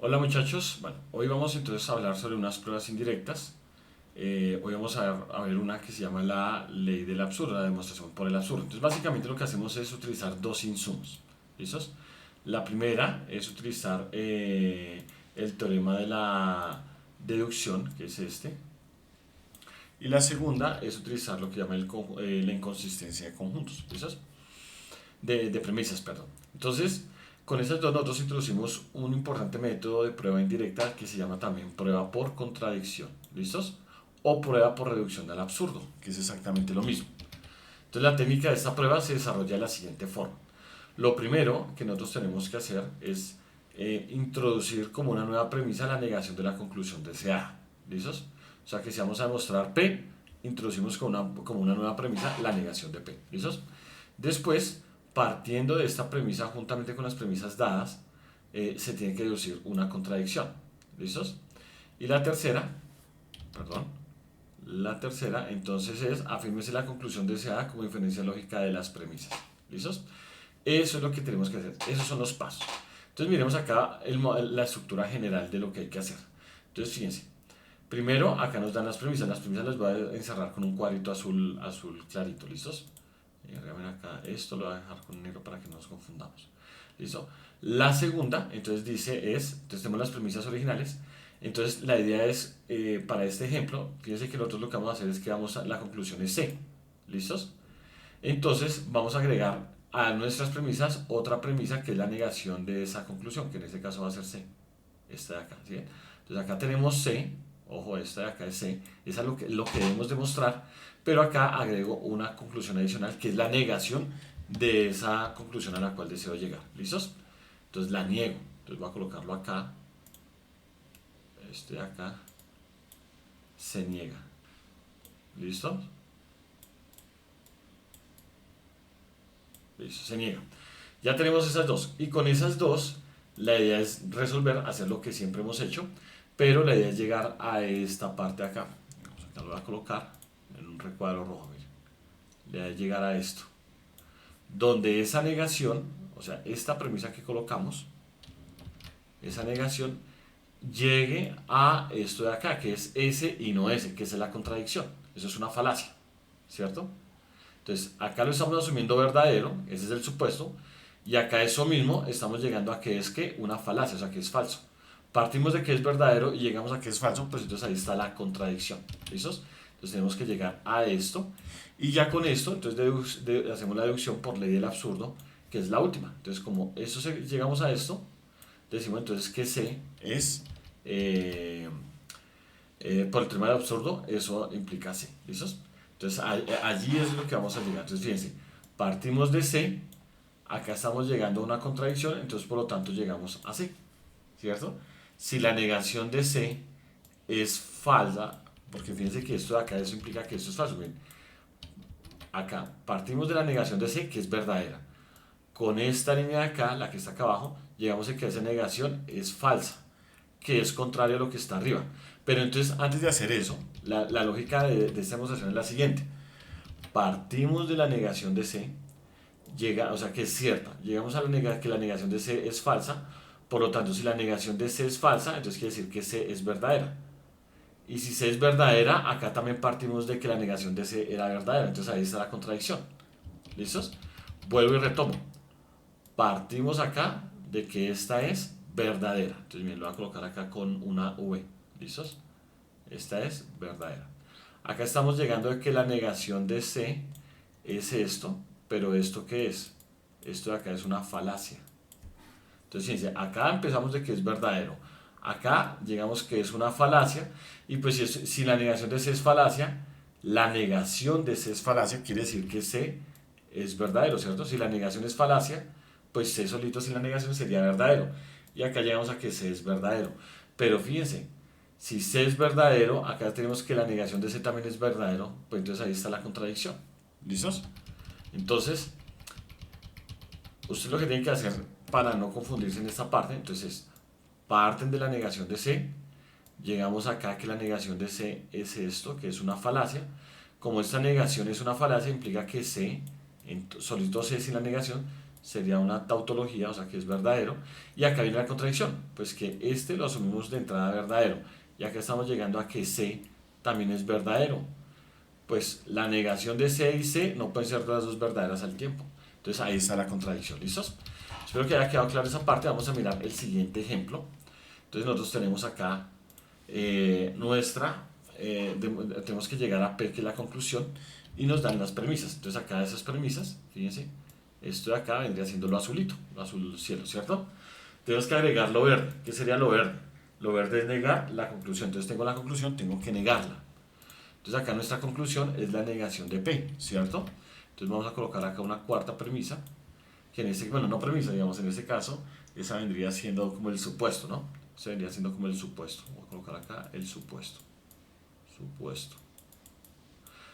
Hola muchachos, bueno, hoy vamos entonces a hablar sobre unas pruebas indirectas. Hoy vamos a ver una que se llama la ley del absurdo, la demostración por el absurdo. Entonces básicamente lo que hacemos es utilizar dos insumos, ¿listos? La primera es utilizar el teorema de la deducción, que es este, y la segunda es utilizar lo que llama la inconsistencia de conjuntos, ¿listos? De premisas, perdón. Entonces, con estas dos nosotros introducimos un importante método de prueba indirecta que se llama también prueba por contradicción. ¿Listos? O prueba por reducción al absurdo, que es exactamente lo mismo. Entonces, la técnica de esta prueba se desarrolla de la siguiente forma. Lo primero que nosotros tenemos que hacer es introducir como una nueva premisa la negación de la conclusión deseada. ¿Listos? O sea que si vamos a demostrar P, introducimos como una nueva premisa la negación de P. ¿Listos? Después, partiendo de esta premisa, juntamente con las premisas dadas, se tiene que deducir una contradicción. ¿Listos? Y la tercera, perdón, la tercera entonces es afírmese la conclusión deseada como inferencia lógica de las premisas. ¿Listos? Eso es lo que tenemos que hacer. Esos son los pasos. Entonces miremos acá la estructura general de lo que hay que hacer. Entonces fíjense. Primero acá nos dan las premisas. Las premisas las voy a encerrar con un cuadrito azul, azul clarito. ¿Listos? Acá, esto lo voy a dejar con negro para que no nos confundamos. ¿Listo? La segunda, entonces entonces tenemos las premisas originales. Entonces la idea es, para este ejemplo, fíjense que nosotros lo que vamos a hacer es que la conclusión es C. ¿Listos? Entonces vamos a agregar a nuestras premisas otra premisa que es la negación de esa conclusión, que en este caso va a ser C. Esta de acá, ¿sí? Entonces acá tenemos C, ojo, esta de acá es C, esa es lo que debemos demostrar, pero acá agrego una conclusión adicional que es la negación de esa conclusión a la cual deseo llegar. ¿Listos? Entonces la niego. Entonces voy a colocarlo acá, este de acá, se niega. ¿Listo? Listo, se niega. Ya tenemos esas dos. Y con esas dos, la idea es resolver, hacer lo que siempre hemos hecho, pero la idea es llegar a esta parte de acá. Acá lo voy a colocar en un recuadro rojo. Mire. La idea es llegar a esto. Donde esa negación, o sea, esta premisa que colocamos, esa negación llegue a esto de acá, que es S y no S, que es la contradicción. Eso es una falacia, ¿cierto? Entonces, acá lo estamos asumiendo verdadero, ese es el supuesto, y acá eso mismo estamos llegando a que es que una falacia, o sea, que es falso. Partimos de que es verdadero y llegamos a que es falso, pues entonces ahí está la contradicción. ¿Listos? Entonces tenemos que llegar a esto, y ya con esto, entonces hacemos la deducción por ley del absurdo, que es la última. Entonces, como llegamos a esto, decimos entonces que C es, eh, por el tema del absurdo, eso implica C. ¿Listos? Entonces allí es lo que vamos a llegar. Entonces fíjense, partimos de C, acá estamos llegando a una contradicción, entonces por lo tanto llegamos a C, ¿cierto? Si la negación de C es falsa, porque fíjense que esto de acá, eso implica que esto es falso. Miren, acá partimos de la negación de C, que es verdadera. Con esta línea de acá, la que está acá abajo, llegamos a que esa negación es falsa, que es contrario a lo que está arriba. Pero entonces, antes de hacer eso, la lógica de esta demostración es la siguiente. Partimos de la negación de C, o sea que es cierta, llegamos a que la negación de C es falsa, por lo tanto si la negación de C es falsa, entonces quiere decir que C es verdadera. Y si C es verdadera, acá también partimos de que la negación de C era verdadera, entonces ahí está la contradicción. ¿Listos? Vuelvo y retomo. Partimos acá de que esta es verdadera, entonces bien, lo voy a colocar acá con una V. ¿Listos? Esta es verdadera. Acá estamos llegando a que la negación de C es esto, pero ¿esto qué es? Esto de acá es una falacia. Entonces, fíjense, acá empezamos de que es verdadero. Acá llegamos que es una falacia. Y pues si la negación de C es falacia, la negación de C es falacia, quiere decir que C es verdadero, ¿cierto? Si la negación es falacia, pues C solito sin la negación sería verdadero. Y acá llegamos a que C es verdadero. Pero fíjense, si C es verdadero, acá tenemos que la negación de C también es verdadero, pues entonces ahí está la contradicción. ¿Listos? Entonces, usted lo que tiene que hacer para no confundirse en esta parte, entonces parten de la negación de C, llegamos acá que la negación de C es esto, que es una falacia. Como esta negación es una falacia, implica que C, solito C sin la negación, sería una tautología, o sea que es verdadero, y acá viene la contradicción, pues que este lo asumimos de entrada verdadero, y acá estamos llegando a que C también es verdadero, pues la negación de C y C no pueden ser las dos verdaderas al tiempo, entonces ahí está la contradicción, ¿listos? Espero que haya quedado claro esa parte, vamos a mirar el siguiente ejemplo, entonces nosotros tenemos acá tenemos que llegar a P, que es la conclusión, y nos dan las premisas. Entonces acá esas premisas, fíjense, esto de acá vendría siendo lo azulito, lo azul cielo, ¿cierto? Tenemos que agregar lo verde. ¿Qué sería lo verde? Lo verde es negar la conclusión. Entonces tengo la conclusión, tengo que negarla. Entonces acá nuestra conclusión es la negación de P, ¿cierto? Entonces vamos a colocar acá una cuarta premisa, que en este, bueno, no premisa, digamos, en este caso, esa vendría siendo como el supuesto, ¿no? Se vendría siendo como el supuesto. Voy a colocar acá el supuesto. Supuesto.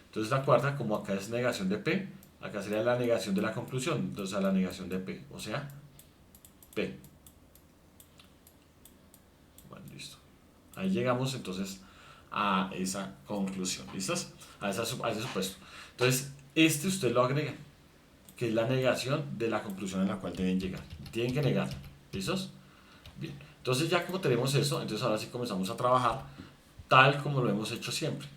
Entonces la cuarta, como acá es negación de P, acá sería la negación de la conclusión, entonces a la negación de P, o sea, P. Bueno, listo. Ahí llegamos entonces a esa conclusión, ¿listos? A ese supuesto. Entonces, este usted lo agrega, que es la negación de la conclusión a la cual deben llegar. Tienen que negar, ¿listos? Bien. Entonces ya como tenemos eso, entonces ahora sí comenzamos a trabajar tal como lo hemos hecho siempre.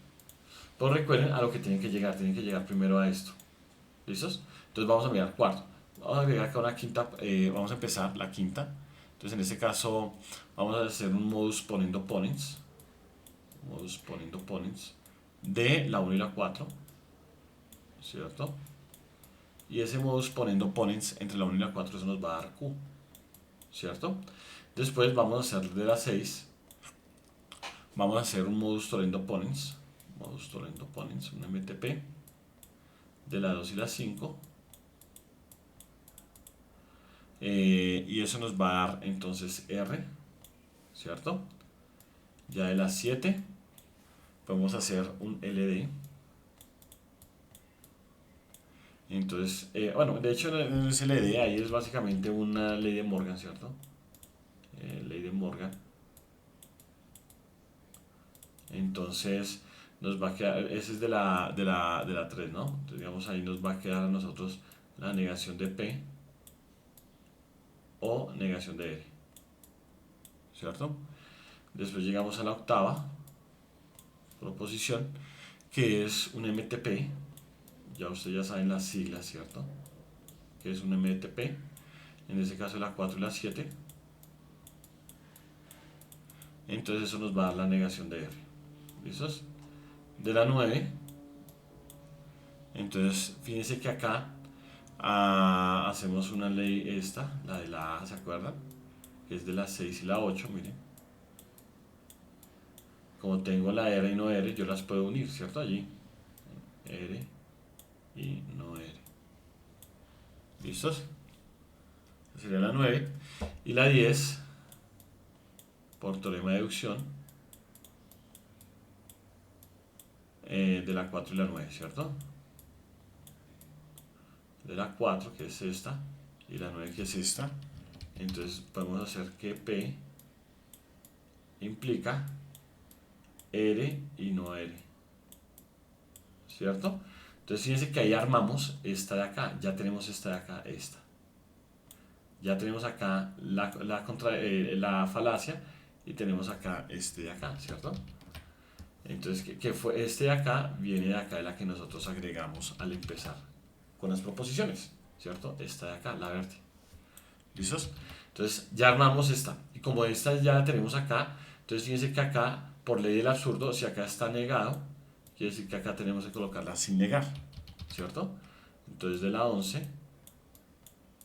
Pues recuerden a lo que tienen que llegar primero a esto. ¿Listos? Entonces vamos a mirar cuarto. Vamos a agregar acá una quinta, vamos a empezar la quinta. Entonces en este caso vamos a hacer un modus ponendo ponens. Modus ponendo ponens de la 1 y la 4. ¿Cierto? Y ese modus ponendo ponens entre la 1 y la 4, eso nos va a dar Q. ¿Cierto? Después vamos a hacer de la 6. Vamos a hacer un modus tollendo ponens. Modus tollendo ponens, un MTP de la 2 y la 5, y eso nos va a dar entonces R, ¿cierto? Ya de las 7 podemos hacer un LD. Entonces, bueno, de hecho en ese LD ahí es básicamente una ley de Morgan, ¿cierto? Ley de Morgan. Entonces nos va a quedar, ese es de la 3, ¿no? Entonces digamos ahí nos va a quedar a nosotros la negación de P o negación de R, ¿cierto? Después llegamos a la octava proposición, que es un MTP. Ya ustedes ya saben las siglas, ¿cierto? Que es un MTP. En este caso la 4 y la 7. Entonces eso nos va a dar la negación de R. ¿Listos? De la 9. Entonces fíjense que acá hacemos una ley esta, la de la A, ¿se acuerdan? Que es de la 6 y la 8, miren. Como tengo la R y no R, yo las puedo unir, ¿cierto? Allí. R y no R. ¿Listos? Sería la 9. Y la 10, por teorema de deducción, de la 4 y la 9, ¿cierto? De la 4, que es esta, y la 9, que es esta. Entonces podemos hacer que P implica R y no R, ¿cierto? Entonces fíjense que ahí armamos esta de acá, ya tenemos esta de acá, esta. Ya tenemos acá la falacia y tenemos acá este de acá, ¿cierto? Entonces, ¿qué fue? Este de acá viene de acá, de la que nosotros agregamos al empezar con las proposiciones, ¿cierto? Esta de acá, la verde. ¿Listos? Entonces ya armamos esta. Y como esta ya la tenemos acá, entonces fíjense que acá, por ley del absurdo, si acá está negado, quiere decir que acá tenemos que colocarla sin negar, ¿cierto? Entonces de la 11,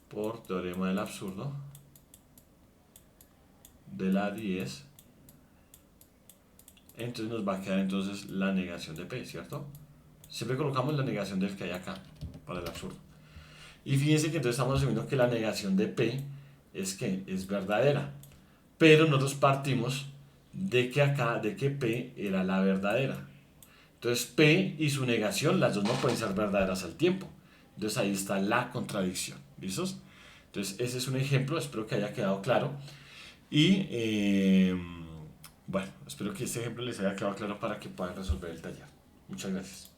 por teorema del absurdo, de la 10, entonces nos va a quedar entonces la negación de P, ¿cierto? Siempre colocamos la negación del que hay acá, para el absurdo. Y fíjense que entonces estamos asumiendo que la negación de P es verdadera. Pero nosotros partimos de que acá, de que P era la verdadera. Entonces P y su negación, las dos no pueden ser verdaderas al tiempo. Entonces ahí está la contradicción. ¿Listos? Entonces ese es un ejemplo, espero que haya quedado claro. Y bueno, espero que este ejemplo les haya quedado claro para que puedan resolver el taller. Muchas gracias.